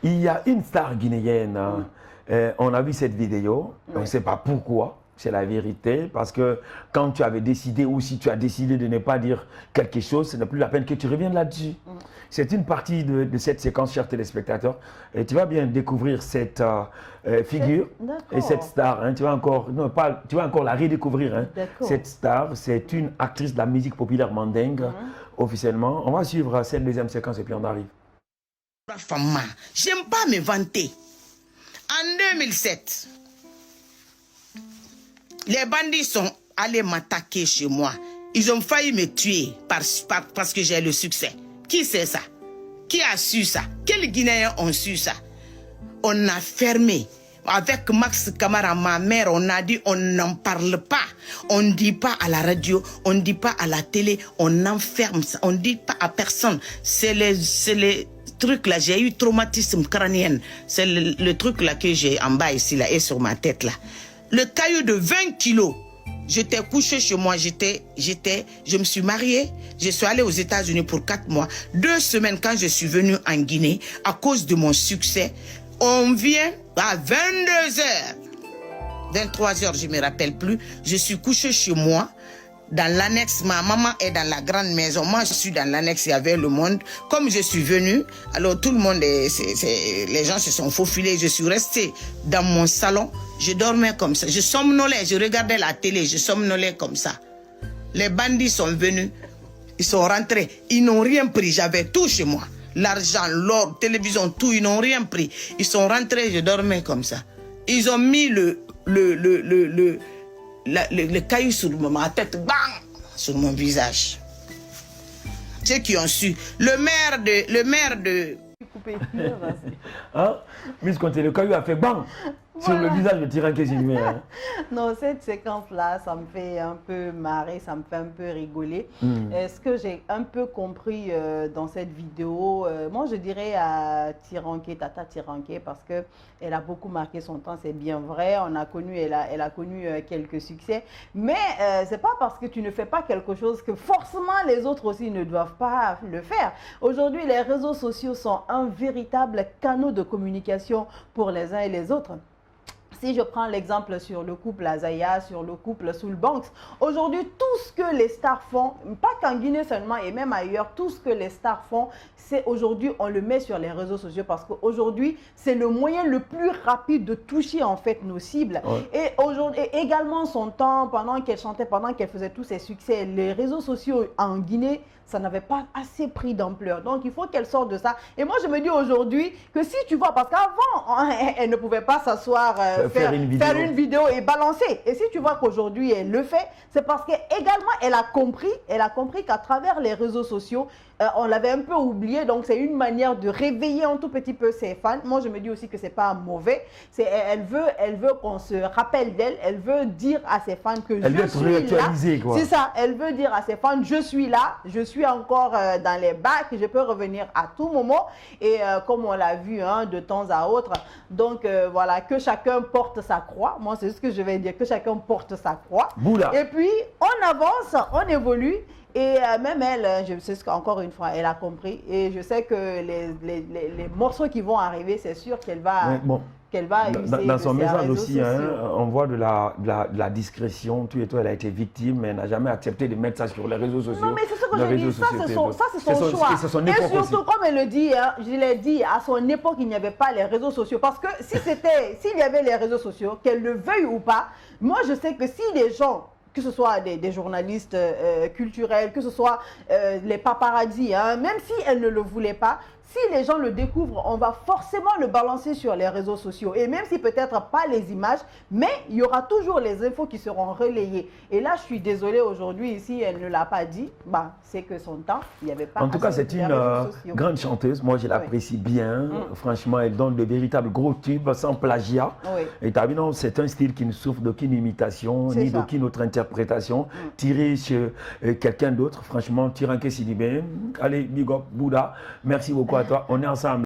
Il y a une star guinéenne, hein. On a vu cette vidéo, on ne sait pas pourquoi, c'est la vérité, parce que quand tu avais décidé ou si tu as décidé de ne pas dire quelque chose, ce n'est plus la peine que tu reviennes là-dessus. C'est une partie de cette séquence, chers téléspectateurs, et tu vas bien découvrir cette figure et cette star, hein. Tu vas encore, non, pas, tu vas encore la redécouvrir, hein. Cette star, c'est une actrice de la musique populaire mandingue, officiellement. On va suivre cette deuxième séquence et puis on arrive. J'aime pas me vanter. En 2007, les bandits sont allés m'attaquer chez moi. Ils ont failli me tuer parce que j'ai le succès. Qui sait ça? Qui a su ça? Quels Guinéens ont su ça? On a fermé. Avec Max Camara, ma mère, on a dit on n'en parle pas. On ne dit pas à la radio, on ne dit pas à la télé, on enferme ça. On ne dit pas à personne. C'est les trucs là, j'ai eu traumatisme crânien. C'est le truc là que j'ai en bas ici là et sur ma tête là. Le caillou de 20 kilos. J'étais couché chez moi, je me suis mariée, je suis allée aux États-Unis pour 4 mois. 2 semaines quand je suis venue en Guinée, à cause de mon succès, on vient à 22h, 23h, je ne me rappelle plus, je suis couché chez moi. Dans l'annexe, ma maman est dans la grande maison. Moi, je suis dans l'annexe, il y avait le monde. Comme je suis venue, alors tout le monde, les gens se sont faufilés. Je suis restée dans mon salon. Je dormais comme ça. Je somnolais, je regardais la télé, je somnolais comme ça. Les bandits sont venus, ils sont rentrés. Ils n'ont rien pris, j'avais tout chez moi. L'argent, l'or, télévision, tout, ils n'ont rien pris. Ils sont rentrés, je dormais comme ça. Ils ont mis le caillou sur ma tête, bang, sur mon visage. Ceux qui ont su. Le maire de... Hein? Miss Conté, le caillou a fait bang sur le visage de Tiranké Sidibé. Hein? Non, cette séquence-là, ça me fait un peu marrer, ça me fait un peu rigoler. Ce que j'ai un peu compris dans cette vidéo, moi je dirais à Tiranké, Tata Tiranké, parce qu'elle a beaucoup marqué son temps, c'est bien vrai. On a connu, elle a connu quelques succès. Mais c'est pas parce que tu ne fais pas quelque chose que forcément les autres aussi ne doivent pas le faire. Aujourd'hui, les réseaux sociaux sont un véritable canal de communication pour les uns et les autres. Si je prends l'exemple sur le couple Azaya, sur le couple Soulbanks, aujourd'hui, tout ce que les stars font, pas qu'en Guinée seulement et même ailleurs, tout ce que les stars font, c'est aujourd'hui, on le met sur les réseaux sociaux parce qu'aujourd'hui, c'est le moyen le plus rapide de toucher en fait nos cibles. Et aujourd'hui, également son temps, pendant qu'elle chantait, pendant qu'elle faisait tous ses succès, les réseaux sociaux en Guinée, ça n'avait pas assez pris d'ampleur. Donc, il faut qu'elle sorte de ça. Et moi, je me dis aujourd'hui que si tu vois, parce qu'avant, elle ne pouvait pas s'asseoir, faire une vidéo et balancer. Et si tu vois qu'aujourd'hui, elle le fait, c'est parce qu'également, elle a compris qu'à travers les réseaux sociaux, on l'avait un peu oublié. Donc, c'est une manière de réveiller un tout petit peu ses fans. Moi, je me dis aussi que c'est pas mauvais. Elle veut qu'on se rappelle d'elle. Elle veut dire à ses fans que je suis là. C'est ça. Elle veut dire à ses fans, je suis là, je suis encore dans les bacs, je peux revenir à tout moment. Et comme on l'a vu hein, de temps à autre. Donc, voilà, que chacun porte sa croix. Moi, c'est ce que je vais dire, que chacun porte sa croix. Boula. Et puis, on avance, on évolue. Et même elle, je sais qu'encore une fois, elle a compris. Et je sais que les morceaux qui vont arriver, c'est sûr qu'elle va... Dans son message aussi, hein, on voit de la discrétion, tout et tout, elle a été victime, mais elle n'a jamais accepté de mettre ça sur les réseaux sociaux. Non, mais c'est ce que je dis, ça c'est son choix. Et surtout, comme elle le dit, hein, je l'ai dit, à son époque, il n'y avait pas les réseaux sociaux. Parce que s'il y avait les réseaux sociaux, qu'elle le veuille ou pas, moi je sais que si les gens... que ce soit des journalistes culturels, que ce soit les paparazzis, hein, même si elle ne le voulait pas, si les gens le découvrent, on va forcément le balancer sur les réseaux sociaux. Et même si peut-être pas les images, mais il y aura toujours les infos qui seront relayées. Et là, je suis désolée aujourd'hui, ici, elle ne l'a pas dit. Bah, c'est que son temps, il n'y avait pas... En tout cas, c'est une grande chanteuse. Moi, je l'apprécie bien. Franchement, elle donne de véritables gros tubes sans plagiat. Et tu as vu, non, c'est un style qui ne souffre d'aucune imitation, ni d'aucune autre interprétation. Tiré sur quelqu'un d'autre, franchement, Tiranké Sidibé. Allez, big up, Bouddha. Merci beaucoup à toi. On est ensemble.